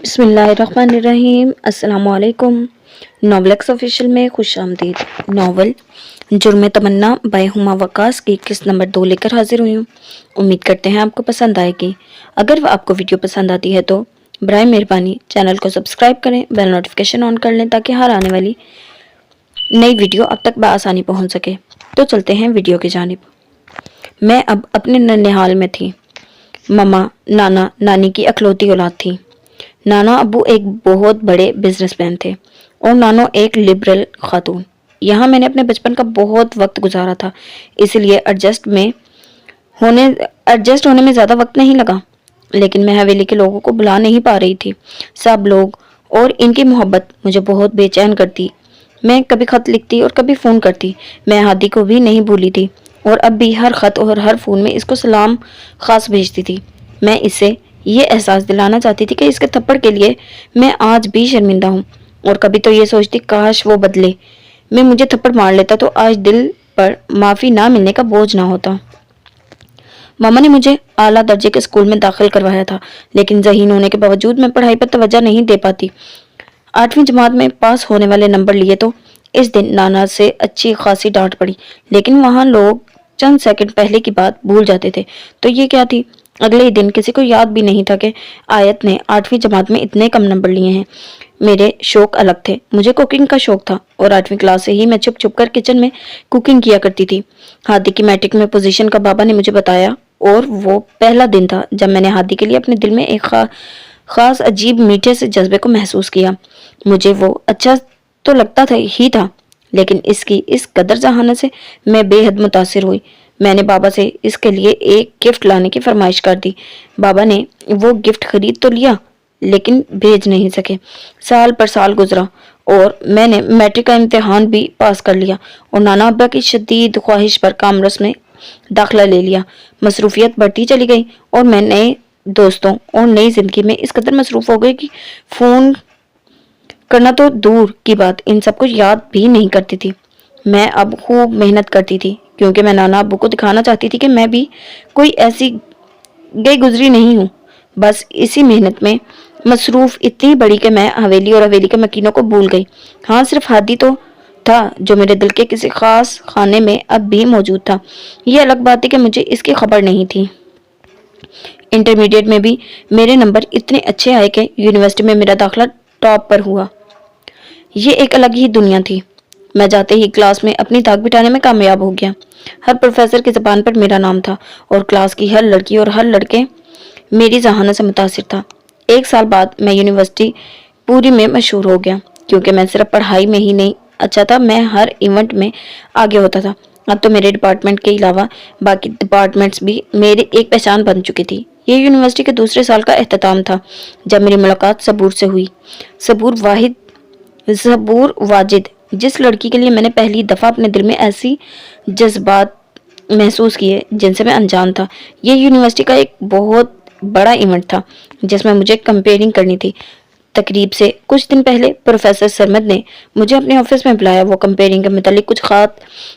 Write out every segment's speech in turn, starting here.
بسم اللہ الرحمن الرحیم۔ السلام علیکم۔ ناولکس آفیشیل میں خوش آمدید۔ ناول جرم تمنا بائی ہما وقاص کی قسط نمبر 2 لے کر حاضر ہوئی ہوں۔ امید کرتے ہیں آپ کو پسند آئے گی۔ اگر آپ کو ویڈیو پسند آتی ہے تو برائے مہربانی چینل کو سبسکرائب کریں، بیل نوٹیفیکیشن آن کر لیں تاکہ ہر آنے والی نئی ویڈیو اب تک بآسانی پہنچ سکے۔ تو چلتے ہیں ویڈیو کی جانب۔ میں اب اپنے ننھیال میں تھی۔ مما نانا نانی کی اکلوتی اولاد تھی۔ نانا ابو ایک بہت بڑے بزنس مین تھے اور نانو ایک لبرل خاتون۔ یہاں میں نے اپنے بچپن کا بہت وقت گزارا تھا، اس لیے ایڈجسٹ ہونے میں زیادہ وقت نہیں لگا، لیکن میں حویلی کے لوگوں کو بلا نہیں پا رہی تھی۔ سب لوگ اور ان کی محبت مجھے بہت بے چین کرتی۔ میں کبھی خط لکھتی اور کبھی فون کرتی۔ میں ہادی کو بھی نہیں بھولی تھی اور اب بھی ہر خط اور ہر فون میں اس کو سلام خاص بھیجتی تھی۔ میں اسے یہ احساس دلانا چاہتی تھی کہ اس کے تھپڑ کے لیے میں آج بھی شرمندہ ہوں، اور کبھی تو یہ سوچتی کاش وہ بدلے، میں مجھے تھپڑ مار لیتا تو آج دل پر معافی نہ ملنے کا بوجھ نہ ہوتا۔ ماما نے مجھے اعلیٰ درجے کے اسکول میں داخل کروایا تھا، لیکن ذہین ہونے کے باوجود میں پڑھائی پر توجہ نہیں دے پاتی۔ 8ویں جماعت میں پاس ہونے والے نمبر لیے تو اس دن نانا سے اچھی خاصی ڈانٹ پڑی، لیکن وہاں لوگ چند سیکنڈ پہلے کی بات بھول جاتے تھے تو یہ کیا تھی۔ اگلے ہی دن کسی کو یاد بھی نہیں تھا کہ آیت نے 8ویں جماعت میں اتنے کم نمبر لیے ہیں۔ میرے شوق الگ تھے، مجھے کوکنگ کا شوق تھا اور 8ویں کلاس سے ہی میں چھپ چھپ کر کچن میں کوکنگ کیا کرتی تھی۔ ہادی کی میٹرک میں پوزیشن کا بابا نے مجھے بتایا، اور وہ پہلا دن تھا جب میں نے ہادی کے لیے اپنے دل میں ایک خاص عجیب میٹھے سے جذبے کو محسوس کیا۔ مجھے وہ اچھا تو لگتا ہی تھا، لیکن اس کی اس قدر ذہانت سے میں بے حد متاثر ہوئی۔ میں نے بابا سے اس کے لیے ایک گفٹ لانے کی فرمائش کر دی۔ بابا نے وہ گفٹ خرید تو لیا، لیکن بھیج نہیں سکے۔ سال پر سال گزرا اور میں نے میٹرک کا امتحان بھی پاس کر لیا اور نانا ابا کی شدید خواہش پر کامرس میں داخلہ لے لیا۔ مصروفیت بڑھتی چلی گئی اور میں نئے دوستوں اور نئی زندگی میں اس قدر مصروف ہو گئی کہ فون کرنا تو دور کی بات، ان سب کو یاد بھی نہیں کرتی تھی۔ میں اب خوب محنت کرتی تھی کیونکہ میں نانا ابو کو دکھانا چاہتی تھی کہ میں بھی کوئی ایسی گئی گزری نہیں ہوں۔ بس اسی محنت میں مصروف اتنی بڑی کہ میں حویلی اور حویلی کے مکینوں کو بھول گئی۔ ہاں، صرف ہادی تو تھا جو میرے دل کے کسی خاص خانے میں اب بھی موجود تھا۔ یہ الگ بات تھی کہ مجھے اس کی خبر نہیں تھی۔ انٹرمیڈیٹ میں بھی میرے نمبر اتنے اچھے آئے کہ یونیورسٹی میں میرا داخلہ ٹاپ پر ہوا۔ یہ ایک الگ ہی دنیا تھی۔ میں جاتے ہی کلاس میں اپنی تاک بٹھانے میں کامیاب ہو گیا۔ ہر پروفیسر کی زبان پر میرا نام تھا اور کلاس کی ہر لڑکی اور ہر لڑکے میری ذہانت سے متاثر تھا۔ 1 سال بعد میں یونیورسٹی پوری میں مشہور ہو گیا، کیونکہ میں صرف پڑھائی میں ہی نہیں اچھا تھا، میں ہر ایونٹ میں آگے ہوتا تھا۔ اب تو میرے ڈپارٹمنٹ کے علاوہ باقی ڈپارٹمنٹس بھی میری ایک پہچان بن چکی تھی۔ یہ یونیورسٹی کے دوسرے سال کا اختتام تھا جب میری ملاقات صبور سے ہوئی۔ صبور واجد، جس لڑکی کے لیے میں نے پہلی دفعہ اپنے دل میں ایسی جذبات محسوس کیے جن سے میں انجان تھا۔ یہ یونیورسٹی کا ایک بہت بڑا ایونٹ تھا جس میں مجھے کمپیئرنگ کرنی تھی۔ تقریب سے کچھ دن پہلے پروفیسر سرمد نے مجھے اپنے آفس میں بلایا۔ وہ کمپیئرنگ کے متعلق کچھ خاص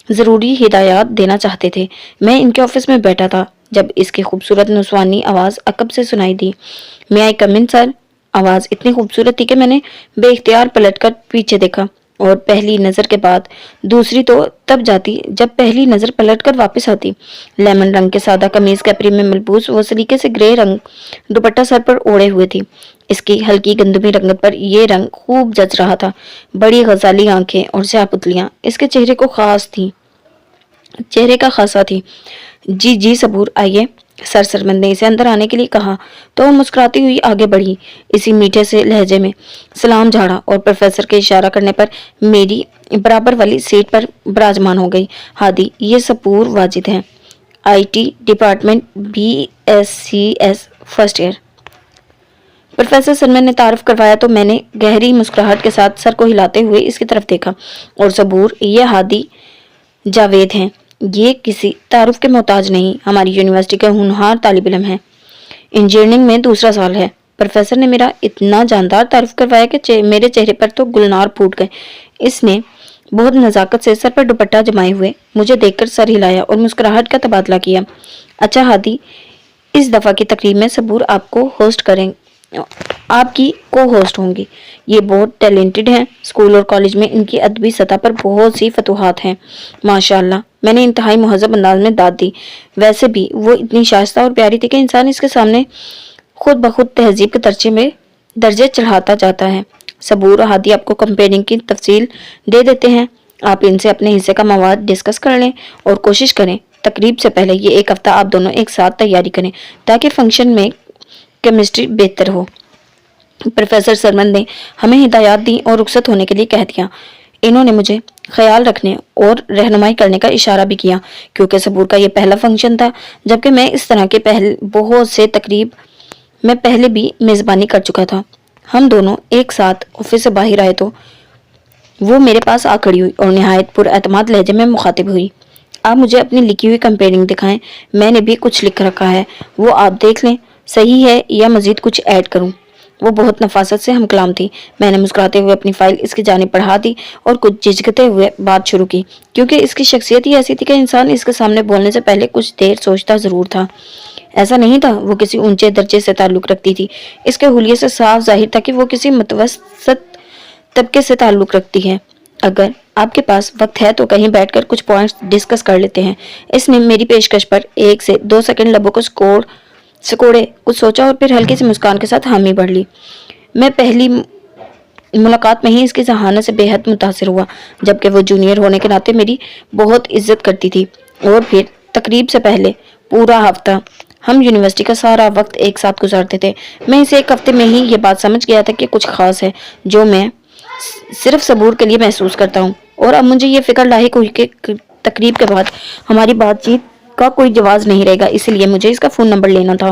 ضروری ہدایات دینا چاہتے تھے۔ میں ان کے آفس میں بیٹھا تھا جب اس کی خوبصورت نسوانی آواز عقب سے سنائی دی۔ "May I come in, sir?" آواز اتنی خوبصورت تھی کہ میں نے بے اختیار پلٹ کر پیچھے دیکھا، اور پہلی نظر کے بعد دوسری تو تب جاتی جب پہلی نظر پلٹ کر واپس آتی۔ لیمن رنگ کے سادہ قمیض کیپری میں ملبوس وہ سلیقے سے گرے رنگ دوپٹہ سر پر اوڑھے ہوئے تھی۔ اس کی ہلکی گندمی رنگت پر یہ رنگ خوب جچ رہا تھا۔ بڑی غزالی آنکھیں اور سیاہ پتلیاں اس کے چہرے کا خاصا تھی۔ "جی جی صبور، آئیے." سر سرمد نے اسے اندر آنے کے لیے کہا تو وہ مسکراتی ہوئی آگے بڑھی، اسی میٹھے سے لہجے میں سلام جھاڑا اور پروفیسر کے اشارہ کرنے پر میری برابر والی سیٹ پر براجمان ہو گئی۔ "ہادی، یہ صبور واجد ہیں، IT department BScs first year." Professor Sarmad نے تعارف کروایا تو میں نے گہری مسکراہٹ کے ساتھ سر کو ہلاتے ہوئے اس کی طرف دیکھا۔ "اور صبور، یہ ہادی جاوید ہیں، یہ کسی تعارف کے محتاج نہیں، ہماری یونیورسٹی کے ہونہار طالب علم ہیں، انجینئرنگ میں دوسرا سال ہے." پروفیسر نے میرا اتنا جاندار تعارف کروایا کہ میرے چہرے پر تو گلنار پھوٹ گئے۔ اس نے بہت نزاکت سے سر پر دوپٹہ جمائے ہوئے مجھے دیکھ کر سر ہلایا اور مسکراہٹ کا تبادلہ کیا۔ "اچھا ہادی، اس دفعہ کی تقریب میں صبور آپ کو ہوسٹ کریں آپ کی کو ہوسٹ ہوں گی۔ یہ بہت ٹیلنٹڈ ہیں، اسکول اور کالج میں ان کی ادبی سطح پر بہت سی فتوحات ہیں ماشاءاللہ۔ میں نے انتہائی مہذب انداز میں داد دی۔ ویسے بھی وہ اتنی شائستہ اور پیاری تھی کہ انسان اس کے سامنے خود بخود تہذیب کے درجے چڑھاتا جاتا ہے۔ صبور اور ہادی آپ کو کمپیئرنگ کی تفصیل دے دیتے ہیں، آپ ان سے اپنے حصے کا مواد ڈسکس کر لیں اور کوشش کریں تقریب سے پہلے یہ ایک ہفتہ آپ دونوں ایک ساتھ تیاری کریں تاکہ فنکشن میں کیمسٹری بہتر ہو۔ پروفیسر سرمن نے ہمیں ہدایات دی اور رخصت ہونے کے لیے کہہ دیا۔ انہوں نے مجھے خیال رکھنے اور رہنمائی کرنے کا اشارہ بھی کیا کیونکہ صبور کا یہ پہلا فنکشن تھا، جبکہ میں اس طرح کے بہت سے تقریب میں پہلے بھی میزبانی کر چکا تھا۔ ہم دونوں ایک ساتھ آفس سے باہر آئے تو وہ میرے پاس آ کھڑی ہوئی اور نہایت پر اعتماد لہجے میں مخاطب ہوئی۔ آپ مجھے اپنی لکھی ہوئی کمپیئرنگ دکھائیں، میں نے بھی کچھ لکھ رکھا ہے، وہ آپ دیکھ لیں صحیح ہے یا مزید کچھ ایڈ کروں۔ وہ بہت نفاست سے ہم کلام تھی۔ میں نے مسکراتے ہوئے اپنی فائل اس کی جانب بڑھا دی اور کچھ جھجکتے ہوئے بات شروع کی کیونکہ اس کی شخصیت ہی ایسی تھی کہ انسان اس کے سامنے بولنے سے پہلے کچھ دیر سوچتا ضرور تھا۔ ایسا نہیں تھا وہ کسی اونچے درجے سے تعلق رکھتی تھی، اس کے حلیے سے صاف ظاہر تھا کہ وہ کسی متوسط طبقے سے تعلق رکھتی ہے۔ اگر آپ کے پاس وقت ہے تو کہیں بیٹھ کر کچھ پوائنٹس ڈسکس کر لیتے ہیں۔ اس نے میری پیشکش پر 1 سے 2 سیکنڈ لبوں کو سکوڑے کچھ سوچا اور پھر ہلکی سی مسکان کے ساتھ حامی بڑھ لی۔ میں پہلی ملاقات میں ہی اس کی ذہانت سے بے حد متاثر ہوا، جبکہ وہ جونیئر ہونے کے ناطے میری بہت عزت کرتی تھی۔ اور پھر تقریب سے پہلے پورا ہفتہ ہم یونیورسٹی کا سارا وقت ایک ساتھ گزارتے تھے۔ میں اسے ایک ہفتے میں ہی یہ بات سمجھ گیا تھا کہ کچھ خاص ہے جو میں صرف صبور کے لیے محسوس کرتا ہوں، اور اب مجھے یہ فکر لاحق ہوئی کہ تقریب کے بعد ہماری بات چیت کا کوئی جواز نہیں رہے گا، اس لیے مجھے اس کا فون نمبر لینا تھا۔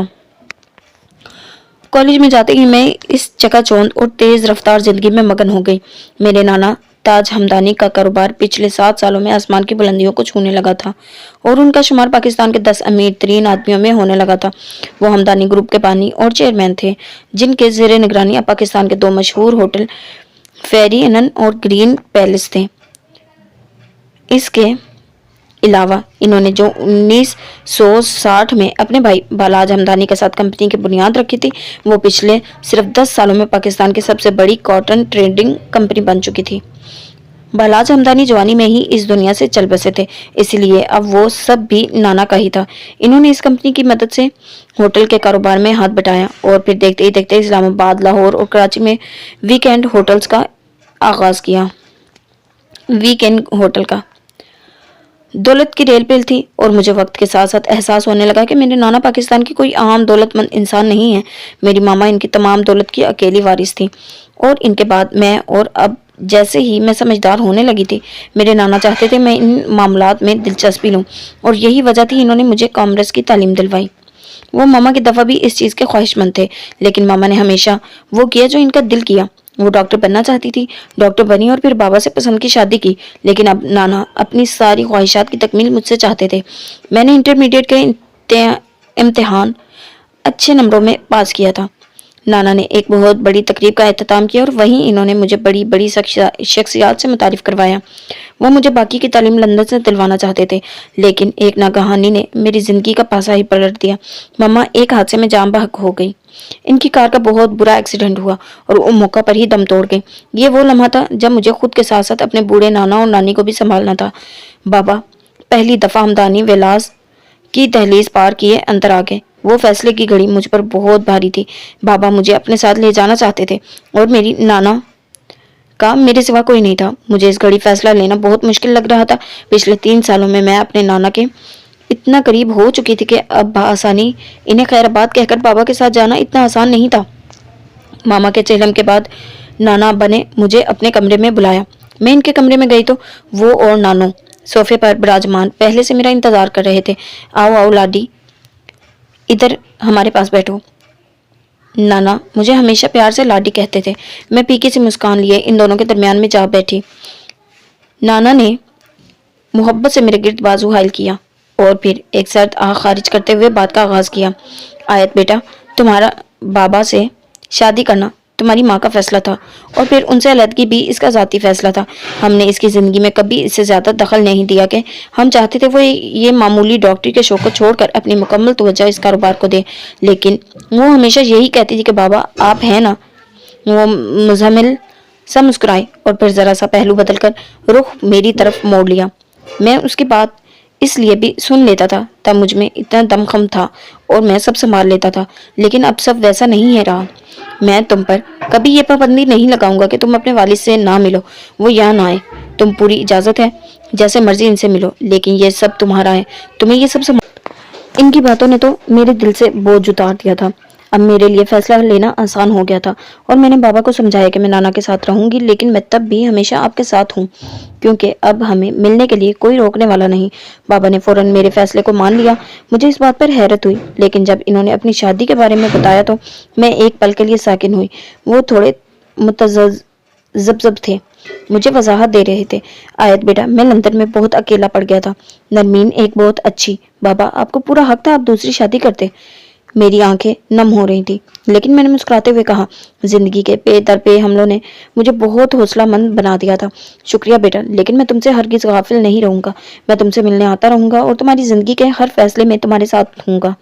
کالج میں جاتے ہی میں اس چکا چوند اور تیز رفتار زندگی میں مگن ہو گئی۔ میرے نانا تاج ہمدانی کا کاروبار پچھلے 7 سالوں میں آسمان کی بلندیوں کو چھونے لگا تھا اور ان کا شمار پاکستان کے 10 امیر ترین آدمیوں میں ہونے لگا تھا۔ وہ ہمدانی گروپ کے بانی اور چیئرمین تھے، جن کے زیر نگرانی اب پاکستان کے 2 مشہور ہوٹل فیری انن اور گرین پیلس تھے۔ اس کے علاوہ انہوں نے جو 1960 میں اپنے بھائی بالاج ہمدانی کے ساتھ کمپنی کی بنیاد رکھی تھی، وہ پچھلے صرف 10 سالوں میں پاکستان کی سب سے بڑی کاٹن ٹریڈنگ کمپنی بن چکی تھی۔ بالاج ہمدانی جوانی میں ہی اس دنیا سے چل بسے تھے، اس لیے اب وہ سب بھی نانا کا ہی تھا۔ انہوں نے اس کمپنی کی مدد سے ہوٹل کے کاروبار میں ہاتھ بٹایا اور پھر دیکھتے ہی دیکھتے اسلام آباد، لاہور اور کراچی میں ویک اینڈ ہوٹل کا دولت کی ریل پل تھی۔ اور مجھے وقت کے ساتھ ساتھ احساس ہونے لگا کہ میرے نانا پاکستان کی کوئی عام دولت مند انسان نہیں ہے، میری ماما ان کی تمام دولت کی اکیلی وارث تھی۔ اور ان کے بعد میں، اور اب جیسے ہی میں سمجھدار ہونے لگی تھی، میرے نانا چاہتے تھے میں ان معاملات میں دلچسپی لوں، اور یہی وجہ تھی انہوں نے مجھے کامرس کی تعلیم دلوائی۔ وہ ماما کی دفعہ بھی اس چیز کے خواہش مند تھے، لیکن ماما نے ہمیشہ وہ کیا جو ان کا دل کیا۔ وہ ڈاکٹر بننا چاہتی تھی، ڈاکٹر بنی اور پھر بابا سے پسند کی شادی کی، لیکن اب نانا اپنی ساری خواہشات کی تکمیل مجھ سے چاہتے تھے۔ میں نے انٹرمیڈیٹ کے امتحان اچھے نمبروں میں پاس کیا تھا۔ نانا نے ایک بہت بڑی تقریب کا اہتمام کیا اور وہیں انہوں نے مجھے بڑی بڑی شخصیات سے متعارف کروایا۔ وہ مجھے باقی کی تعلیم لندن سے دلوانا چاہتے تھے، لیکن ایک ناگہانی نے میری زندگی کا پاسا ہی پلٹ دیا۔ ماما ایک حادثے میں جاں بحق ہو گئی۔ ان کی کار کا بہت برا ایکسیڈنٹ ہوا اور وہ موقع پر ہی دم توڑ گئی۔ یہ وہ لمحہ تھا جب مجھے خود کے ساتھ ساتھ اپنے بوڑھے نانا اور نانی کو بھی سنبھالنا تھا۔ بابا پہلی دفعہ ہمدانی ویلاز کی دہلیز پار کیے اندر آ گئے۔ وہ فیصلے کی گھڑی مجھ پر بہت بھاری تھی۔ بابا مجھے اپنے ساتھ لے جانا چاہتے تھے اور میری نانا کا میرے سوا کوئی نہیں تھا۔ مجھے اس گھڑی فیصلہ لینا بہت مشکل لگ رہا تھا۔ پچھلے 3 سالوں میں اپنے نانا کے اتنا قریب ہو چکی تھی کہ اب بآسانی انہیں خیر آباد کہہ کر بابا کے ساتھ جانا اتنا آسان نہیں تھا۔ ماما کے چہلم کے بعد نانا نے مجھے اپنے کمرے میں بلایا۔ میں ان کے کمرے میں گئی تو وہ اور نانو صوفے پر براجمان پہلے سے میرا انتظار کر رہے تھے۔ آؤ آؤ لاڈی، ادھر ہمارے پاس بیٹھو۔ نانا مجھے ہمیشہ پیار سے لاڈی کہتے تھے۔ میں پیکی سے مسکان لیے ان دونوں کے درمیان میں جا بیٹھی۔ نانا نے محبت سے میرے گرد بازو حائل کیا اور پھر ایک سرد آہ خارج کرتے ہوئے بات کا آغاز کیا۔ آیت بیٹا، تمہارا بابا سے شادی کرنا तुम्हारी माँ का फैसला था, और फिर उनसे अलग भी इसका ज़ाती फैसला था। हमने इसकी ज़िंदगी में कभी इससे ज़्यादा दखल नहीं दिया कि हम चाहते थे वो ये मामूली डॉक्टरी के शौक को छोड़कर अपनी मुकम्मल तवज्जो इस कारोबार को दे। लेकिन वो हमेशा यही कहती थी कि बाबा आप हैं ना। वो मुज़म्मिल सा मुस्कुराए और फिर ज़रा सा पहलू बदलकर रुख मेरी तरफ मोड़ लिया। मैं उसकी बात इसलिए भी सुन लेता था तब मुझ में इतना दमखम था और मैं सब संभाल लेता था, लेकिन अब सब वैसा नहीं है रहा। मैं तुम पर कभी ये पाबंदी नहीं लगाऊंगा कि तुम अपने वालिद से ना मिलो, वो यहाँ ना आए। तुम पूरी इजाज़त है, जैसे मर्जी इनसे मिलो, लेकिन ये सब तुम्हारा है, तुम्हें ये सब इनकी बातों ने तो मेरे दिल से बोझ उतार दिया था। अब मेरे लिए फैसला लेना आसान हो गया था और मैंने बाबा को समझाया कि मैं नाना के साथ रहूंगी, लेकिन मैं तब भी हमेशा आपके साथ हूँ, क्योंकि अब हमें मिलने के लिए कोई रोकने वाला नहीं। बाबा ने फौरन मेरे फैसले को मान लिया। मुझे इस बात पर हैरत हुई, लेकिन जब इन्होंने अपनी शादी के बारे में बताया तो मैं एक पल के लिए साकिन हुई। वो थोड़े मुतज़ब्ज़ब थे, मुझे वजाहत दे रहे थे। आयत बेटा, मैं लंदन में बहुत अकेला पड़ गया था। नरमीन एक बहुत अच्छी, बाबा आपको पूरा हक था आप दूसरी शादी करते। मेरी आंखें नम हो रही थी, लेकिन मैंने मुस्कुराते हुए कहा, जिंदगी के पे दर पे हमलों ने मुझे बहुत हौसलामंद बना दिया था। शुक्रिया बेटा, लेकिन मैं तुमसे हरगिज गाफिल नहीं रहूंगा। मैं तुमसे मिलने आता रहूंगा और तुम्हारी जिंदगी के हर फैसले में तुम्हारे साथ हूंगा।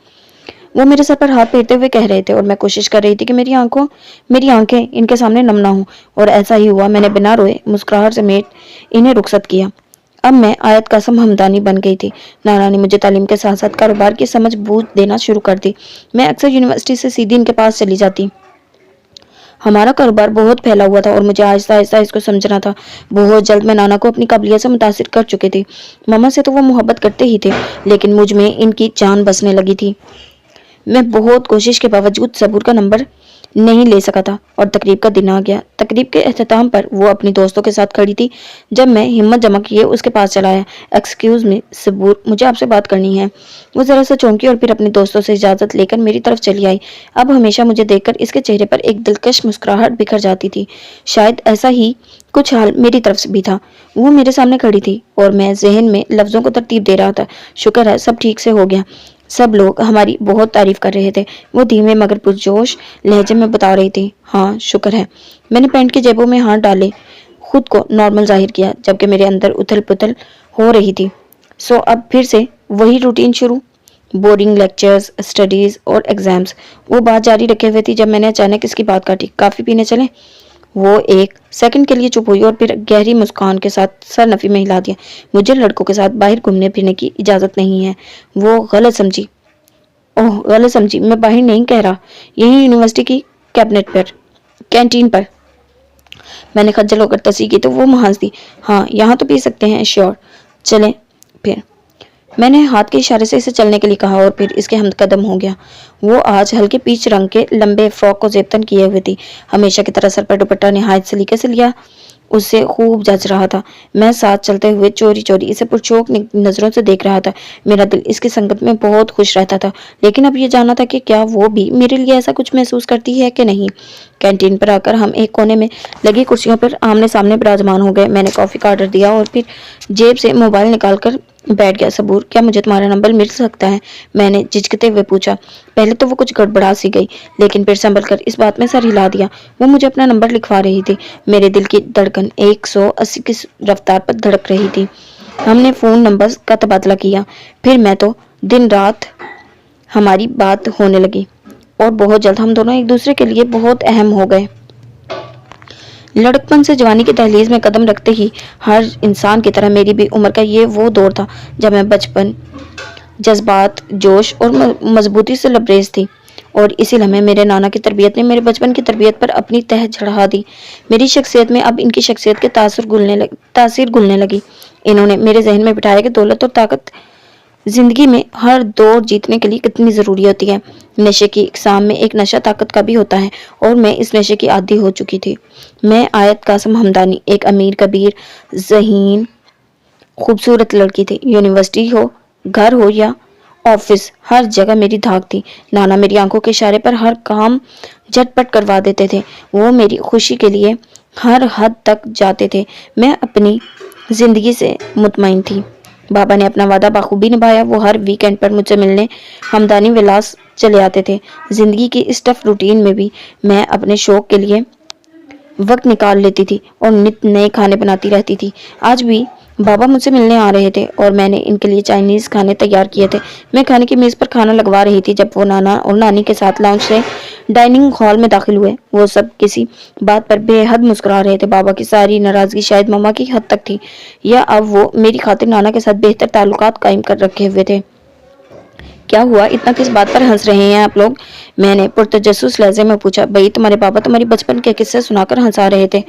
वो मेरे सर पर हाथ फेरते हुए कह रहे थे और मैं कोशिश कर रही थी कि मेरी आंखें इनके सामने नम ना हो, और ऐसा ही हुआ। मैंने बिना रोए मुस्कुराहट समेत इन्हें रुखसत किया। अब मैं आयत कासम हमदानी बन गई थी। नाना ने मुझे तालीम के साथ साथ कारोबार की समझ बूझ देना शुरू कर दी। मैं अक्सर यूनिवर्सिटी से सीधी इनके पास चली जाती। हमारा कारोबार बहुत फैला हुआ था और मुझे आहिस्ता आहिस्ता इसको समझना था। बहुत जल्द मैं नाना को अपनी काबिलियत से मुतासिर कर चुकी थी। मामा से तो वो मोहब्बत करते ही थे, लेकिन मुझ में इनकी जान बसने लगी थी। मैं बहुत कोशिश के बावजूद सबूर का नंबर नहीं ले सका था और तकरीब का दिन आ गया। तकरीब के अख्ताम पर वो अपनी दोस्तों के साथ खड़ी थी। जब मैं हिम्मत जमा किए उसके पास चला आया। एक्सक्यूज मी सबूर, मुझे आपसे बात करनी है। वो जरा सा चौंकी और फिर अपने दोस्तों से इजाजत लेकर मेरी तरफ चली आई। अब हमेशा मुझे देखकर इसके चेहरे पर एक दिलकश मुस्कुराहट बिखर जाती थी। शायद ऐसा ही कुछ हाल मेरी तरफ से भी था। वो मेरे सामने खड़ी थी और मैं जहन में लफ्जों को तरतीब दे रहा था। शुक्र है सब ठीक से हो गया। सब लोग हमारी बहुत तारीफ कर रहे थे। वो धीमे मगर पुरजोश लहजे में बता रही थी, हाँ शुक्र है। मैंने पैंट की जेबों में हाथ डाले, खुद को नॉर्मल जाहिर किया, जबकि मेरे अंदर उथल पुथल हो रही थी। सो अब फिर से वही रूटीन शुरू, बोरिंग लेक्चर्स, स्टडीज और एग्जाम्स। वो बात जारी रखे हुए थी जब मैंने अचानक इसकी बात काटी, काफी पीने चले। वो एक सेकंड के लिए चुप हुई और फिर गहरी मुस्कान के साथ सर नफी में हिला दिया। मुझे लड़कों के साथ बाहर घूमने फिरने की इजाजत नहीं है। वो गलत समझी। ओह गलत समझी, मैं बाहर नहीं कह रहा, यही यूनिवर्सिटी की कैबिनेट पर, कैंटीन पर। मैंने खज्जल होकर तस्वीर की तो वो हंस दी। हाँ यहाँ तो पी सकते हैं, श्योर, चलें फिर। मैंने हाथ के इशारे से इसे चलने के लिए कहा और फिर इसके हमकदम हो गया। वो आज हल्के पीच रंग के लंबे फ्रॉक को जेबतन किए हुए थी। हमेशा की तरह सर पर दुपट्टा निहायत सलीके से लिया, उससे खूब जच रहा था। मैं साथ चलते हुए चोरी चोरी इसे पुरचोक नजरों से देख रहा था। मेरा दिल इसकी संगत में बहुत खुश रहता था, लेकिन अब ये जानना था कि क्या वो भी मेरे लिए ऐसा कुछ महसूस करती है कि नहीं। कैंटीन पर आकर हम एक कोने में लगी कुर्सियों पर आमने सामने विराजमान हो गए। मैंने कॉफी का ऑर्डर दिया और फिर जेब से मोबाइल निकालकर बैठ गया। सबूर, क्या मुझे तुम्हारा नंबर मिल सकता है? मैंने झिझकते हुए पूछा। पहले तो वो कुछ गड़बड़ा सी गई, लेकिन फिर संभल कर इस बात में सर हिला दिया। वो मुझे अपना नंबर लिखवा रही थी। मेरे दिल की धड़कन 180 की रफ्तार पर धड़क रही थी। हमने फोन नंबर का तबादला किया। फिर मैं तो दिन रात हमारी बात होने लगी और बहुत जल्द हम दोनों एक दूसरे के लिए बहुत अहम हो गए। लड़कपन से जवानी की दहलीज में कदम रखते ही हर इंसान की तरह मेरी भी उम्र का ये वो दौर था जब मैं बचपन, जज्बात, जोश और मजबूती से लबरेज थी। और इसी लम्हे मेरे नाना की तरबियत ने मेरे बचपन की तरबियत पर अपनी तह चढ़ा दी। मेरी शख्सियत में अब इनकी शख्सियत के तासीर घुलने लगी। इन्होंने मेरे जहन में बिठाया कि दौलत और ताकत जिंदगी में हर दौर जीतने के लिए कितनी जरूरी होती है। नशे की इकसाम में एक नशा ताकत का भी होता है और मैं इस नशे की आदी हो चुकी थी। मैं आयत कासम हमदानी एक अमीर कबीर ज़हीन खूबसूरत लड़की थी। यूनिवर्सिटी हो, घर हो या ऑफिस, हर जगह मेरी धाक थी। नाना मेरी आंखों के इशारे पर हर काम झटपट करवा देते थे। वो मेरी खुशी के लिए हर हद तक जाते थे। मैं अपनी जिंदगी से मुतमईन थी। बाबा ने अपना वादा बाखूबी निभाया। वो हर वीकेंड पर मुझसे मिलने हमदानी विलास चले आते थे। जिंदगी की इस टफ रूटीन में भी मैं अपने शौक के लिए वक्त निकाल लेती थी और नित नए खाने बनाती रहती थी। आज भी बाबा मुझसे मिलने आ रहे थे और मैंने इनके लिए चाइनीज खाने तैयार किए थे। मैं खाने की मेज पर खाना लगवा रही थी जब वो नाना और नानी के साथ लाउंज से डाइनिंग हॉल में दाखिल हुए। वो सब किसी बात पर बेहद मुस्कुरा रहे थे। बाबा की सारी नाराजगी शायद मम्मा की हद तक थी, या अब वो मेरी खातिर नाना के साथ बेहतर ताल्लुकात कायम कर रखे हुए थे। क्या हुआ, इतना किस बात पर हंस रहे हैं आप लोग? मैंने पुरतजस्सुस लहजे में पूछा। भाई, तुम्हारे बाबा तुम्हारी बचपन के किस्से सुनाकर हंसा रहे थे।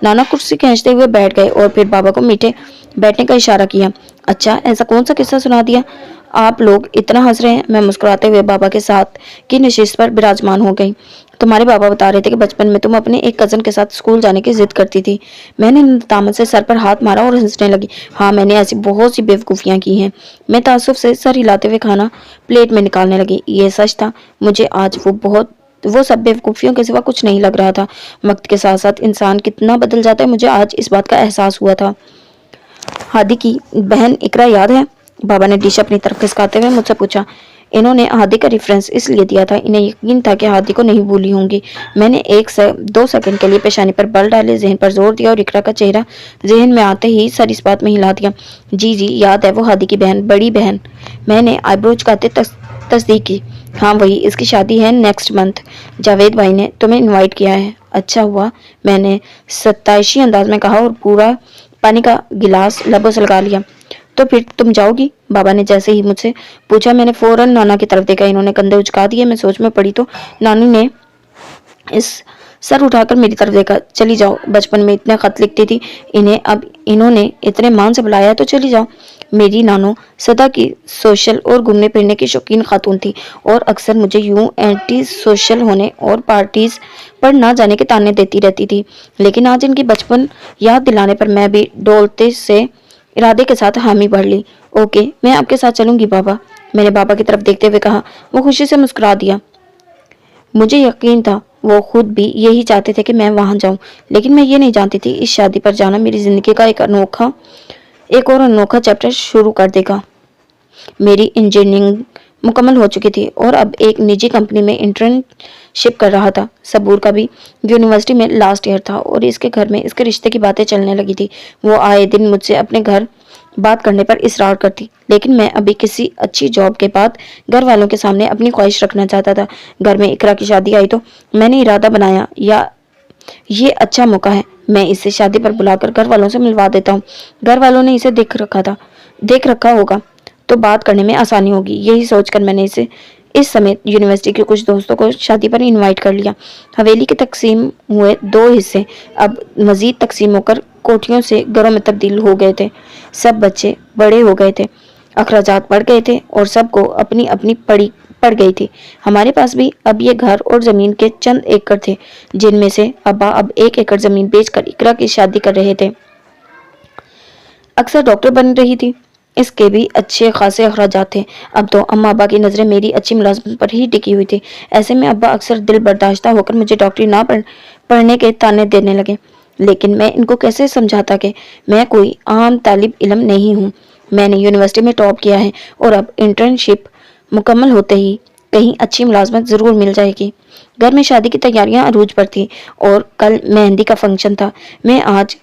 नाना कुर्सी खींचते हुए बैठ गए और फिर बाबा को मीठे बैठने का इशारा किया। अच्छा, ऐसा कौन सा किस्सा सुना दिया आप लोग इतना हंस रहे हैं? मैं मुस्कुराते हुए बाबा के साथ की नशिस्त पर विराजमान हो गई। तुम्हारे बाबा बता रहे थे कि बचपन में तुम अपने एक कजन के साथ स्कूल जाने की जिद करती थी। मैंने दामद से सर पर हाथ मारा और हंसने लगी। हाँ, मैंने ऐसी बहुत सी बेवकूफियां की हैं। मैं तासुफ से सर हिलाते हुए खाना प्लेट में निकालने लगी। ये सच था, मुझे आज वो सब बेवकूफियों के सिवा कुछ नहीं लग रहा था। वक्त के साथ साथ इंसान कितना बदल जाता है, मुझे आज इस बात का एहसास हुआ था। हादी की बहन इकरा याद है? बाबा ने डिश अपनी तरफ खिसकाते हुए मुझसे पूछा। इन्होंने हादी का रेफरेंस इसलिए दिया था, इन्हें यकीन था कि हादी को नहीं भूली होंगी। मैंने 1 से 2 सेकंड के लिए पेशानी पर बल डाले, जहन पर जोर दिया और इकरा का चेहरा जहन में आते ही सर इस बात में हिला दिया। जी जी, याद है, वो हादी की बहन, बड़ी बहन। मैंने आईब्रो झुकाते तस्दीक की। हाँ वही, इसकी शादी है नेक्स्ट मंथ। जावेद भाई ने तुम्हें इनवाइट किया है। अच्छा हुआ, मैंने सत्ताईशी अंदाज में कहा और पूरा पानी का गिलास लबों से लगा लिया। तो फिर तुम जाओगी? बाबा ने जैसे ही मुझसे पूछा, मैंने फौरन नाना की तरफ देखा। इन्होंने कंधे उचका दिए। मैं सोच में पड़ी तो नानी ने इस सर उठाकर मेरी तरफ देखा। चली जाओ, बचपन में इतने खत लिखती थी, इन्हें अब इन्होंने इतने मान से बुलाया है तो चली जाओ। मेरी नानो सदा की सोशल और घूमने फिरने की शौकीन खातून थी और अक्सर मुझे यूं एंटी सोशल होने और पार्टीज पर ना जाने के ताने देती रहती थी। लेकिन आज इनकी बचपन याद दिलाने पर मैं भी डोलते से इरादे के साथ हामी भर ली। ओके, मैं आपके साथ चलूंगी बाबा, मैंने बाबा की तरफ देखते हुए कहा। वो खुशी से मुस्कुरा दिया। मुझे यकीन था वो खुद भी यही चाहते थे कि मैं वहां जाऊं, लेकिन मैं ये नहीं जानती थी इस शादी पर जाना मेरी जिंदगी का एक और अनोखा चैप्टर शुरू कर देगा। मेरी इंजीनियरिंग मुकम्मल हो चुकी थी और अब एक निजी कंपनी में इंटर्नशिप कर रहा था। सबूर का भी यूनिवर्सिटी में लास्ट ईयर था और इसके घर में इसके रिश्ते की बातें चलने लगी थी। वो आए दिन मुझसे अपने घर बात करने पर इसरार करती, लेकिन मैं अभी किसी अच्छी जॉब के बाद घर वालों के सामने अपनी ख्वाहिश रखना चाहता था। घर में इकरा की शादी आई तो मैंने इरादा बनाया, या ये अच्छा मौका है, मैं इसे शादी पर बुलाकर घर वालों से मिलवा देता हूँ। घर वालों ने इसे देख रखा होगा तो बात करने में आसानी होगी। यही सोचकर मैंने इस समय यूनिवर्सिटी के कुछ दोस्तों को शादी पर इनवाइट कर लिया। हवेली के तकसीम हुए 2 हिस्से अब मजीद तकसीम होकर कोठियों से घरों में तब्दील हो गए थे। सब बच्चे बड़े हो गए थे, अखराजात बढ़ गए थे और सबको अपनी अपनी पड़ गई थी। हमारे पास भी अब ये घर और जमीन के चंद एकड़ थे, जिनमें से अब्बा अब 1 एकड़ जमीन बेचकर इकरा की शादी कर रहे थे। अक्सर डॉक्टर बन रही थी, इसके भी अच्छे खासे अखराजात थे। अब तो अम्मा अब्बा की नजरें मेरी अच्छी मुलाजमत पर ही टिकी हुई थी। ऐसे में अब्बा अक्सर दिल बर्दाश्ता होकर मुझे डॉक्टरी ना पढ़ने के ताने देने लगे, लेकिन मैं इनको कैसे समझाता कि मैं कोई आम तालिब इल्म नहीं हूँ। मैंने यूनिवर्सिटी में टॉप किया है और अब इंटर्नशिप मुकम्मल होते ही कहीं अच्छी मुलाजमत जरूर मिल जाएगी। घर में शादी की तैयारियां अरूज पर थी और कल मेहंदी का फंक्शन था। मैं आज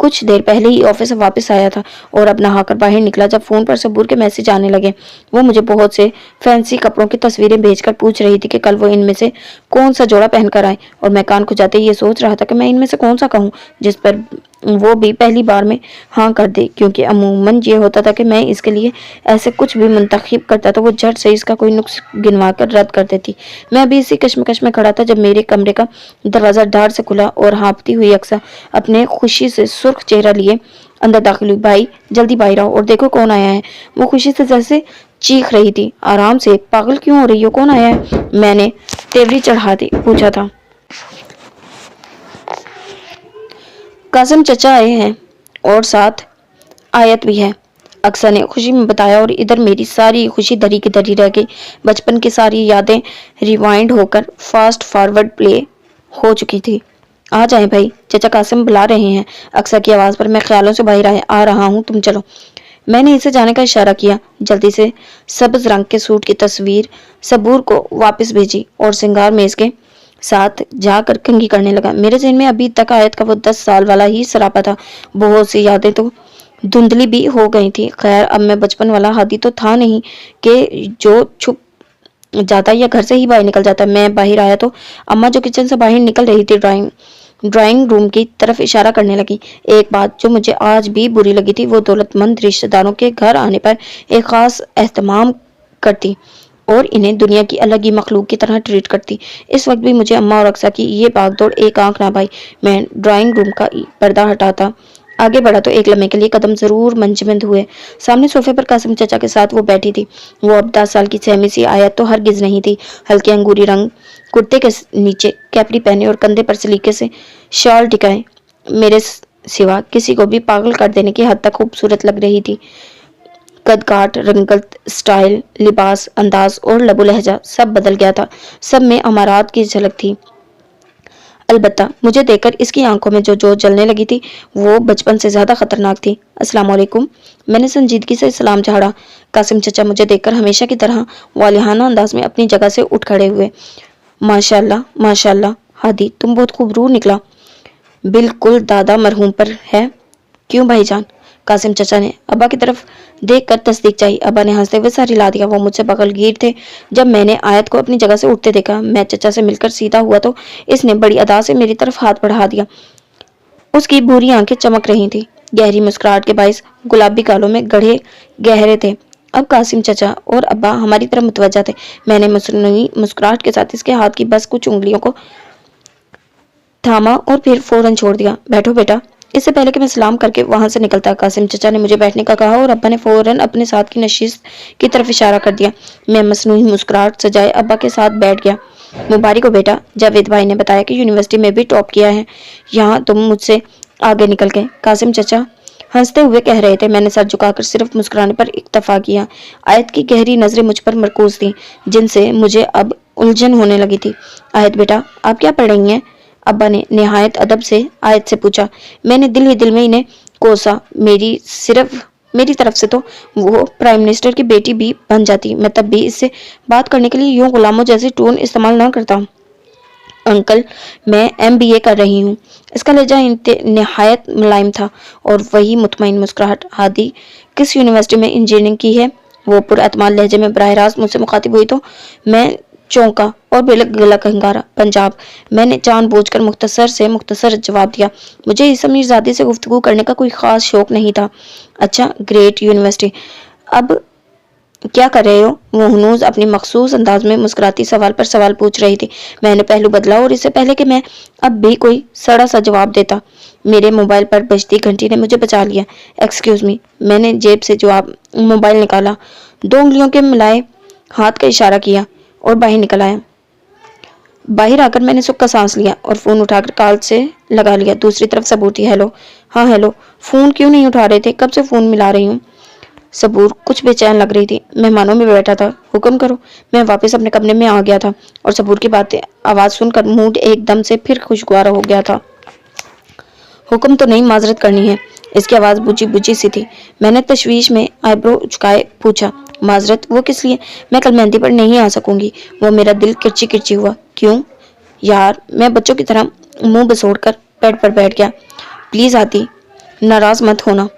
कुछ देर पहले ही ऑफिस से वापस आया था और अब नहाकर बाहर निकला जब फोन पर सबूर के मैसेज आने लगे। वो मुझे बहुत से फैंसी कपड़ों की तस्वीरें भेजकर पूछ रही थी कि कल वो इनमें से कौन सा जोड़ा पहनकर आए, और मैं कान खुजाते ये सोच रहा था कि मैं इनमें से कौन सा कहूँ जिस पर वो भी पहली बार में हाँ कर दे, क्योंकि अमूमन ये होता था कि मैं इसके लिए ऐसे कुछ भी मुंतखब करता तो वो झट से इसका कोई नुक्स गिनवा कर रद्द कर देती। मैं अभी इसी कश्मकश में खड़ा था जब मेरे कमरे का दरवाजा डार से खुला और हाँफती हुई अक्सर अपने खुशी से सुर्ख चेहरा लिए अंदर दाखिल हुई। भाई, जल्दी बाहर आओ और देखो कौन आया है। वो खुशी से जैसे चीख रही थी। आराम से, पागल क्यों हो रही हो, कौन आया है? मैंने तेवरी चढ़ाते पूछा था। कासिम चचा आए हैं और साथ आयत भी है, अक्सर ने खुशी में बताया, और इधर मेरी सारी खुशी धरी की धरी रह गई। बचपन की सारी यादें रिवाइंड होकर फास्ट फॉरवर्ड प्ले हो चुकी थी। आ जाए भाई, चचा कासिम बुला रहे हैं। अक्सर की आवाज पर मैं ख्यालों से बाहर आ रहा हूँ, तुम चलो। मैंने इसे जाने का इशारा किया। जल्दी से सब्ज रंग के सूट की तस्वीर सबूर को वापस भेजी और श्रृंगार मेज के साथ जाकर कंघी करने लगा। मेरे जहन में अभी तक आयत का वो 10 साल वाला ही सरापा था। बहुत सी यादें तो धुंधली भी हो गई थी। खैर अब मैं बचपन वाला हादी तो था नहीं कि जो छुप जाता या घर से ही बाहर निकल जाता। मैं बाहर आया तो अम्मा जो किचन से बाहर निकल रही थी ड्राइंग रूम की तरफ इशारा करने लगी। एक बात जो मुझे आज भी बुरी लगी थी, वो दौलतमंद रिश्तेदारों के घर आने पर एक खास एहतमाम करती और इन्हें दुनिया की अलग ही मखलूक की तरह ट्रीट करती। इस वक्त भी मुझे अम्मा और अक्सा की ये भागदौड़ एक आंख ना पाई। मैं ड्राइंग रूम का पर्दा हटाता आगे बढ़ा तो एक लम्हे के लिए कदम जरूर मंजमंद हुए। सामने सोफे पर कासिम चचा के साथ वो बैठी थी। वो अब 10 साल की सहमी सी आयत तो हरगिज नहीं थी। हल्के अंगूरी रंग कुर्ते के नीचे कैपरी पहने और कंधे पर सलीके से शॉल टिकाए मेरे सिवा किसी को भी पागल कर देने की हद तक खूबसूरत लग रही थी। कद काट, रंगत, स्टाइल, लिबास, अंदाज और लबो लहजा सब बदल गया था। सब में अमारात की झलक थी। अलबत्ता मुझे देखकर इसकी आंखों में जो जलने लगी थी वो बचपन से ज्यादा खतरनाक थी। अस्सलाम वालेकुम, मैंने संजीदगी से सलाम झाड़ा। कासिम चचा मुझे देखकर हमेशा की तरह वालिहाना अंदाज में अपनी जगह से उठ खड़े हुए। माशाल्लाह माशाल्लाह हादी, तुम बहुत खूबरूर निकला। बिल्कुल दादा मरहूम पर है। क्यों भाईजान? कासिम चचा ने अब्बा की तरफ देखकर तस्दीक चाहिए। अब्बा ने हंसते हुए सर हिला दिया। वो मुझसे बगलगीर थे। जब मैंने आयत को अपनी जगह से उठते देखा, मैं चचा से मिलकर सीधा हुआ तो इसने बड़ी अदा से मेरी तरफ हाथ बढ़ा दिया। उसकी भूरी आंखें चमक रही थी। गहरी मुस्कुराहट के बाइस गुलाबी गालों में गढ़े गहरे थे। अब कासिम चचा और अब्बा हमारी तरफ मुतवज्जा थे। मैंने मुस्कुराहट मुस्कुराहट के साथ इसके हाथ की बस कुछ उंगलियों को थामा और फिर फौरन छोड़ दिया। बैठो बेटा। इससे पहले कि मैं सलाम करके वहां से निकलता, कासिम चचा ने मुझे बैठने का कहा और अब्बा ने फौरन अपने साथ की नशिस्त की तरफ इशारा कर दिया। मैं मसनूई मुस्कुराहट सजाए अब्बा के साथ बैठ गया। मुबारक हो बेटा, जावेद भाई ने बताया कि यूनिवर्सिटी में भी टॉप किया है। यहाँ तुम मुझसे आगे निकल गए, कासिम चचा हंसते हुए कह रहे थे। मैंने सर झुकाकर सिर्फ मुस्कुराने पर इक्तफा किया। आयत की गहरी नजरें मुझ पर मरकूज थी, जिनसे मुझे अब उलझन होने लगी थी। आयत बेटा, आप क्या पढ़ रही हैं? अब्बा ने निहायत अदब से आयत से पूछा। मैंने दिल ही दिल में इन्हें कोसा। मेरी तरफ से तो वो प्राइम मिनिस्टर की बेटी भी बन जाती। मैं तब भी इससे बात करने के लिए यूं गुलामों जैसी टोन इस्तेमाल ना करता। अंकल, मैं MBA कर रही हूँ। इसका लहजा निहायत मुलायम था और वही मुतमईन मुस्कुराहट। हादी, किस यूनिवर्सिटी में इंजीनियरिंग की है? वो पुरअतमान लहजे में बराह रास्त मुझसे मुखातिब हुई तो मैं चौंका और गला खंगारा। पंजाब। मैंने जानबूझकर मुख्तसर से मुख्तसर जवाब दिया। मुझे इस अमीरजादी से गुफ्तगू करने का कोई खास शौक नहीं था। अच्छा, ग्रेट यूनिवर्सिटी। अब क्या कर रहे हो? वो हनूज अपनी मखसूस अंदाज में मुस्कुराती सवाल पर सवाल पूछ रही थी। मैंने पहलू बदला और इससे पहले कि मैं अब भी कोई सड़ा सा जवाब देता, मेरे मोबाइल पर बजती घंटी ने मुझे बचा लिया। Excuse me. मैंने जेब से जवाब मोबाइल निकाला, 2 उंगलियों के मिलाए हाथ का इशारा किया और बाहर निकल आया। बाहर आकर मैंने सुख का सांस लिया और फोन उठाकर कॉल से लगा लिया। दूसरी तरफ सबूर थी। हेलो। हाँ हेलो। फोन क्यों नहीं उठा रहे थे? कब से फोन मिला रही हूँ। सबूर कुछ बेचैन लग रही थी। मेहमानों में बैठा था। हुक्म करो। मैं वापस अपने कमरे में आ गया था और सबूर की बातें आवाज सुनकर मूड एकदम से फिर खुशगवार हो गया था। हुक्म तो नहीं, माजरत करनी है। इसकी आवाज बुझी बुझी सी थी। मैंने तशवीश में आईब्रो उचकाए पूछा, माजरत? वो किस लिए? मैं कल मेहंदी पर नहीं आ सकूंगी। वो मेरा दिल किरची किरची हुआ। क्यों? यार, मैं बच्चों की तरह मुंह बसोड़कर बेड पर बैठ गया। प्लीज आती, नाराज मत होना।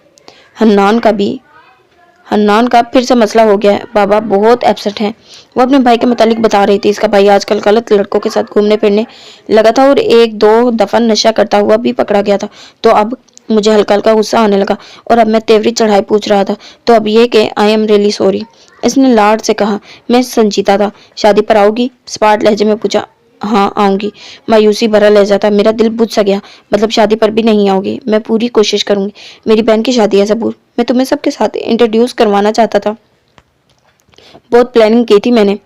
हन्नान का फिर से मसला हो गया है। बाबा बहुत एब्सेंट हैं। वो अपने भाई के मुतालिक बता रही थी। इसका भाई आजकल गलत लड़कों के साथ घूमने फिरने लगा था और 1-2 दफा नशा करता हुआ भी पकड़ा गया था। तो अब मुझे हल्का हल्का गुस्सा आने लगा और अब मैं तेवरी चढ़ाई पूछ रहा था। तो अब ये कि आई एम रियली सॉरी, इसने लाड से कहा। मैं संजीदा था। शादी पर आओगी? स्पार्ट लहजे में पूछा। हाँ आऊंगी। मायूसी भरा लहजा था। मेरा दिल बुझ सा गया। मतलब शादी पर भी नहीं आओगी? मैं पूरी कोशिश करूंगी। मेरी बहन की शादी है सबूर। मैं तुम्हें सबके साथ इंट्रोड्यूस करवाना चाहता था। बहुत प्लानिंग की थी मैंने।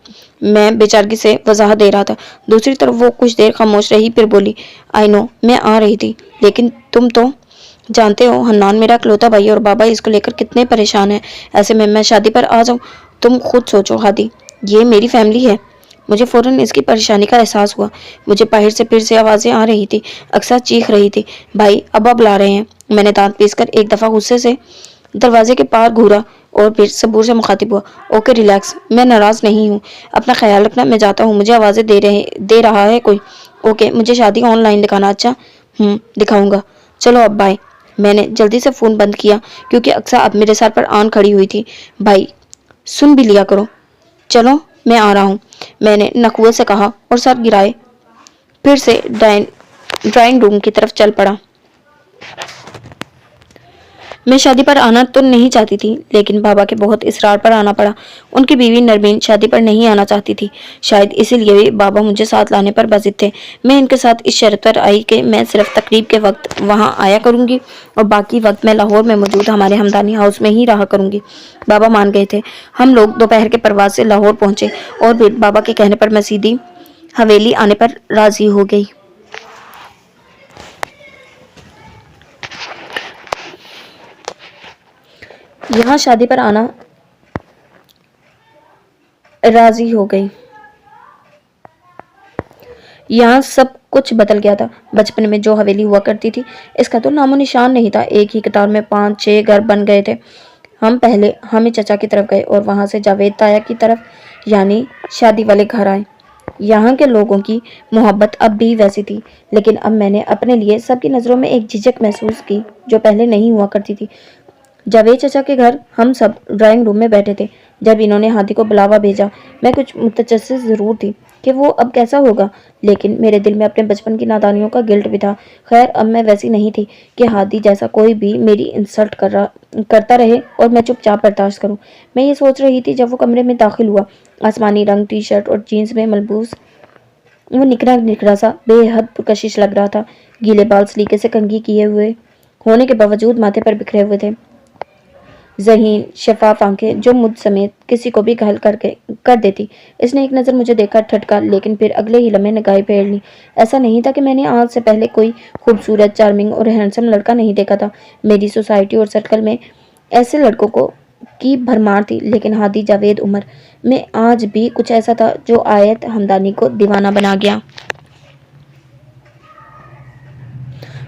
मैं बेचारगी से वजाहत दे रहा था। दूसरी तरफ वो कुछ देर खामोश रही, फिर बोली, आई नो, मैं आ रही थी, लेकिन तुम तो जानते हो हन्नान मेरा इकलौता भाई और बाबा इसको लेकर कितने परेशान है। ऐसे में मैं शादी पर आ जाऊं? तुम खुद सोचो हादी, ये मेरी फैमिली है। मुझे फौरन इसकी परेशानी का एहसास हुआ। मुझे बाहर से फिर से आवाजें आ रही थी। अक्सर चीख रही थी, भाई अब्बा बुला रहे हैं। मैंने दांत पीसकर एक दफा गुस्से से दरवाजे के पार घूरा और फिर सबूर से मुखातिब हुआ। ओके रिलैक्स, मैं नाराज नहीं हूँ, अपना ख्याल रखना, मैं जाता हूँ, मुझे आवाजें दे रहा है कोई। ओके, मुझे शादी ऑनलाइन दिखाना। अच्छा, दिखाऊंगा, चलो अब बाय। मैंने जल्दी से फोन बंद किया क्योंकि अक्सर अब मेरे सर पर आन खड़ी हुई थी। भाई सुन भी लिया करो। चलो मैं आ रहा हूँ, मैंने नखुए से कहा और सर गिराए फिर से ड्राइंग रूम की तरफ चल पड़ा। मैं शादी पर आना तो नहीं चाहती थी, लेकिन बाबा के बहुत इसरार पर आना पड़ा। उनकी बीवी नरमीन शादी पर नहीं आना चाहती थी, शायद इसीलिए भी बाबा मुझे साथ लाने पर बाजिद थे। मैं इनके साथ इस शर्त पर आई कि मैं सिर्फ तकरीब के वक्त वहां आया करूंगी और बाकी वक्त मैं लाहौर में मौजूद हमारे हमदानी हाउस में ही रहा करूंगी। बाबा मान गए थे। हम लोग दोपहर के परवाज से लाहौर पहुंचे और फिर बाबा के कहने पर मैं सीधी हवेली आने पर राजी हो गई। यहाँ शादी पर आना राजी हो गई। यहाँ सब कुछ बदल गया था। बचपन में जो हवेली हुआ करती थी, इसका तो नामो निशान नहीं था। एक ही कतार में 5-6 घर बन गए थे। हम पहले हामिद चाचा की तरफ गए और वहां से जावेद ताया की तरफ, यानी शादी वाले घर आए। यहाँ के लोगों की मोहब्बत अब भी वैसी थी, लेकिन अब मैंने अपने लिए सबकी नज़रों में एक झिझक महसूस की जो पहले नहीं हुआ करती थी। जावेद चाचा के घर हम सब ड्राइंग रूम में बैठे थे जब इन्होंने हादी को बुलावा भेजा। मैं कुछ मुतजस्सिस जरूर थी कि वो अब कैसा होगा, लेकिन मेरे दिल में अपने बचपन की नादानियों का गिल्ट भी था। खैर, अब मैं वैसी नहीं थी कि हादी जैसा कोई भी मेरी इंसल्ट करता रहे और मैं चुपचाप बर्दाश्त करूं। मैं ये सोच रही थी जब वो कमरे में दाखिल हुआ। आसमानी रंग टी शर्ट और जीन्स में मलबूस वो निकरा निकरा सा बेहद पुरकशिश लग रहा था। गीले बाल सलीके से कंघी किए हुए होने के बावजूद माथे पर बिखरे हुए थे। ज़हीन शफाफ आंखें जो मुझ समेत किसी को भी घायल कर देती। इसने एक नज़र मुझे देखा, ठटका, लेकिन फिर अगले ही लम्हे निगाहें फेर ली। ऐसा नहीं था कि मैंने आज से पहले कोई खूबसूरत, चार्मिंग और हैंडसम लड़का नहीं देखा था। मेरी सोसाइटी और सर्कल में ऐसे लड़कों को की भरमार थी, लेकिन हादी, जावेद, उमर में आज भी कुछ ऐसा था जो आयत हमदानी को दीवाना बना गया।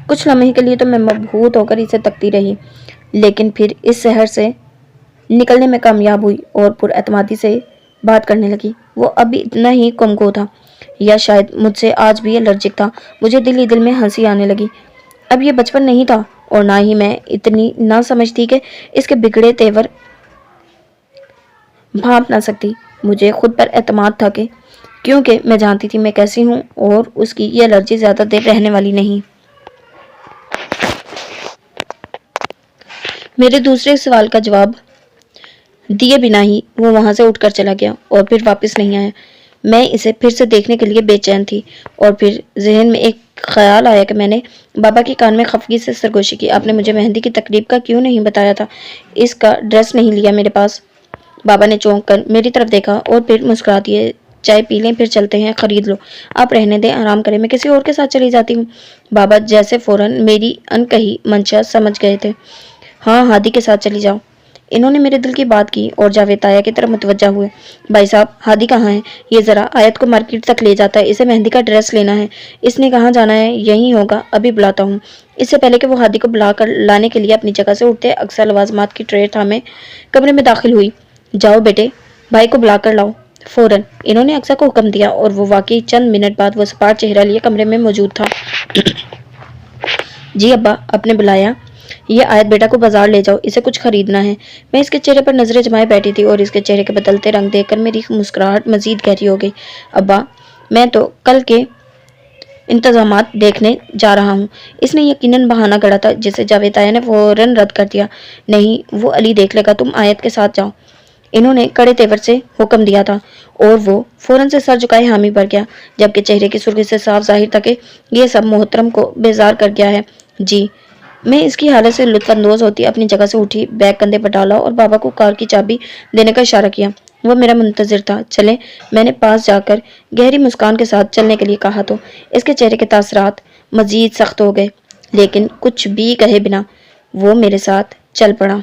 कुछ लम्हे के लिए तो मैं मबहूत होकर इसे तकती रही, लेकिन फिर इस शहर से निकलने में कामयाब हुई और पुरएतमादी से बात करने लगी। वो अभी इतना ही कमगो था, या शायद मुझसे आज भी एलर्जिक था। मुझे दिल ही दिल में हंसी आने लगी। अब ये बचपन नहीं था और ना ही मैं इतनी ना समझती कि इसके बिगड़े तेवर भांप ना सकती। मुझे खुद पर एतमाद था कि क्योंकि मैं जानती थी मैं कैसी हूँ और उसकी ये एलर्जी ज्यादा देर रहने वाली नहीं। मेरे दूसरे सवाल का जवाब दिए बिना ही वो वहां से उठकर चला गया और फिर वापस नहीं आया। मैं इसे फिर से देखने के लिए बेचैन थी और फिर जहन में एक ख्याल आया कि मैंने बाबा के कान में खफगी से सरगोशी की। आपने मुझे मेहंदी की तकरीब का क्यों नहीं बताया था? इसका ड्रेस नहीं लिया मेरे पास। बाबा ने चौंक कर मेरी तरफ देखा और फिर मुस्कुरा दिए। चाय पी लें, फिर चलते हैं, खरीद लो। आप रहने दें, आराम करें, मैं किसी और के साथ चली जाती हूँ। बाबा जैसे फौरन मेरी अनकही मंशा समझ गए थे। हाँ, हादी के साथ चली जाओ। इन्होंने मेरे दिल की बात की और जावेद ताया की तरफ मुतवज्जा हुए। भाई साहब, हादी कहाँ है? ये जरा आयत को मार्केट तक ले जाता है, इसे मेहंदी का ड्रेस लेना है। इसने कहाँ जाना है? यहीं होगा, अभी बुलाता हूँ। इससे पहले कि वो हादी को बुला कर लाने के लिए अपनी जगह से उठते, अक्सर लवाजमात की ट्रे थामे कमरे में दाखिल हुई। जाओ बेटे, भाई को बुला कर लाओ फौरन। इन्होंने अक्सर को हुक्म दिया और वो वाकई चंद मिनट बाद वो सपाट चेहरा लिए कमरे में मौजूद था। जी अब्बा, आपने बुलाया? ये आयत बेटा को बाजार ले जाओ, इसे कुछ खरीदना है। मैं इसके चेहरे पर नजरें जमाए बैठी थी और इसके चेहरे के बदलते रंग देखकर मेरी मुस्कुराहट मजीद गहरी हो गई। अब्बा, मैं तो कल के इंतजामात देखने जा रहा हूँ। इसने यकीनन बहाना गढ़ा था जिसे जावेद ताया ने फौरन रद्द कर दिया। नहीं, वो अली देख लेगा, तुम आयत के साथ जाओ। इन्होंने कड़े तेवर से हुक्म दिया था और वो फौरन से सर झुकाए हामी भर गया, जबकि चेहरे की सुर्खी से साफ जाहिर था कि ये सब मोहतरम को बेजार कर गया है। जी। मैं इसकी हालत से लुत्फानंदोज होती अपनी जगह से उठी, बैग कंधे पर डाला और बाबा को कार की चाबी देने का इशारा किया। वो मेरा मुंतजिर था। चले, मैंने पास जाकर गहरी मुस्कान के साथ चलने के लिए कहा तो इसके चेहरे के तासरात मजीद सख्त हो गए, लेकिन कुछ भी कहे बिना वो मेरे साथ चल पड़ा।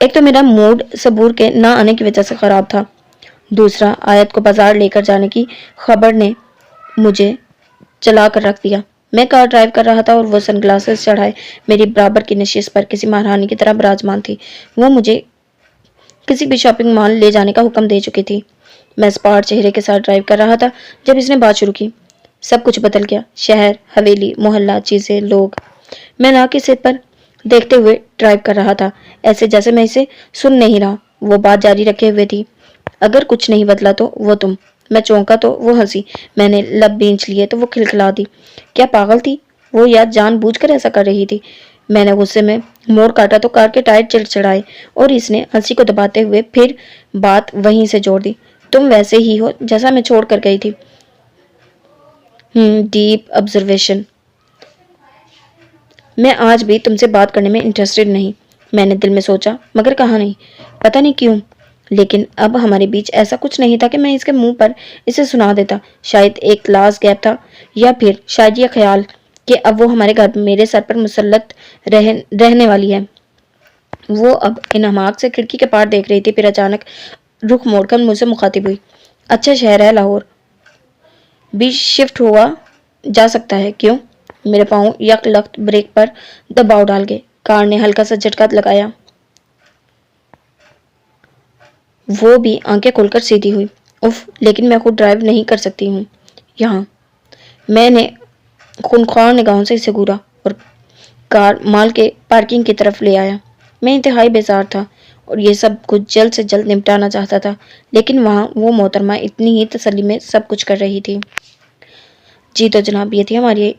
एक तो मेरा मूड सबूर के ना आने की वजह से खराब था, दूसरा आयत को बाजार लेकर जाने की खबर ने मुझे चला कर रख दिया। میں کار ڈرائیو کر رہا تھا اور وہ سن گلاسز چڑھائے میری برابر کی نشست پر کسی مہارانی کی طرح براجمان تھی۔ وہ مجھے کسی بھی شاپنگ مال لے جانے کا حکم دے چکی تھی۔ میں اسپاٹ چہرے کے ساتھ ڈرائیو کر رہا تھا جب اس نے بات شروع کی۔ سب کچھ بدل گیا، شہر، حویلی، محلہ، چیزیں، لوگ۔ میں نہ کسی پر دیکھتے ہوئے ڈرائیو کر رہا تھا، ایسے جیسے میں اسے سن نہیں رہا۔ وہ بات جاری رکھے ہوئے تھی، اگر کچھ نہیں بدلا تو وہ تم۔ میں چونکا تو وہ ہنسی، میں نے لب بھینچ لیے تو وہ کھلکھلا دی۔ کیا پاگل تھی وہ یا جان بوجھ کر ایسا کر رہی تھی؟ میں نے غصے میں موڑ کاٹا تو کار کے ٹائر چڑچڑائے اور اس نے ہنسی کو دباتے ہوئے پھر بات وہیں سے جوڑ دی۔ تم ویسے ہی ہو جیسا میں چھوڑ کر گئی تھی۔ Deep observation. میں آج بھی تم سے بات کرنے میں انٹرسٹڈ نہیں، میں نے دل میں سوچا، مگر کہا نہیں۔ پتہ نہیں کیوں، لیکن اب ہمارے بیچ ایسا کچھ نہیں تھا کہ میں اس کے منہ پر اسے سنا دیتا۔ شاید ایک لاس گیپ تھا، یا پھر شاید یہ خیال کہ اب وہ ہمارے گھر میرے سر پر مسلط رہنے والی ہے۔ وہ اب ان حماق سے کھڑکی کے پار دیکھ رہی تھی، پھر اچانک رخ موڑ کر مجھ سے مخاطب ہوئی۔ اچھا شہر ہے لاہور، بھی شفٹ ہوا جا سکتا ہے، کیوں؟ میرے پاؤں یک لخت بریک پر دباؤ ڈال گئے، کار نے ہلکا سا جھٹکا لگایا، وہ بھی آنکھیں کھول کر سیدھی ہوئی۔ اف، لیکن میں خود ڈرائیو نہیں کر سکتی ہوں یہاں۔ میں نے خونخوار نگاہوں سے اسے گھورا اور کار مال کے پارکنگ کی طرف لے آیا۔ میں انتہائی بیزار تھا اور یہ سب کچھ جلد سے جلد نمٹانا چاہتا تھا، لیکن وہاں وہ محترمہ اتنی ہی تسلی میں سب کچھ کر رہی تھی۔ جی تو جناب، یہ تھی ہماری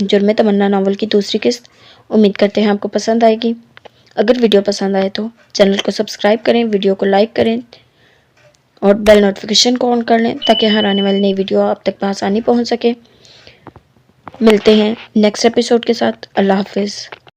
جرم تمنا ناول کی دوسری قسط۔ امید کرتے ہیں آپ کو پسند آئے گی۔ اگر ویڈیو پسند آئے تو چینل کو سبسکرائب کریں، ویڈیو کو لائک کریں اور بیل نوٹیفیکیشن کو آن کر لیں تاکہ ہر آنے والی نئی ویڈیو آپ تک بآسانی پہنچ سکے۔ ملتے ہیں نیکسٹ ایپیسوڈ کے ساتھ۔ اللہ حافظ۔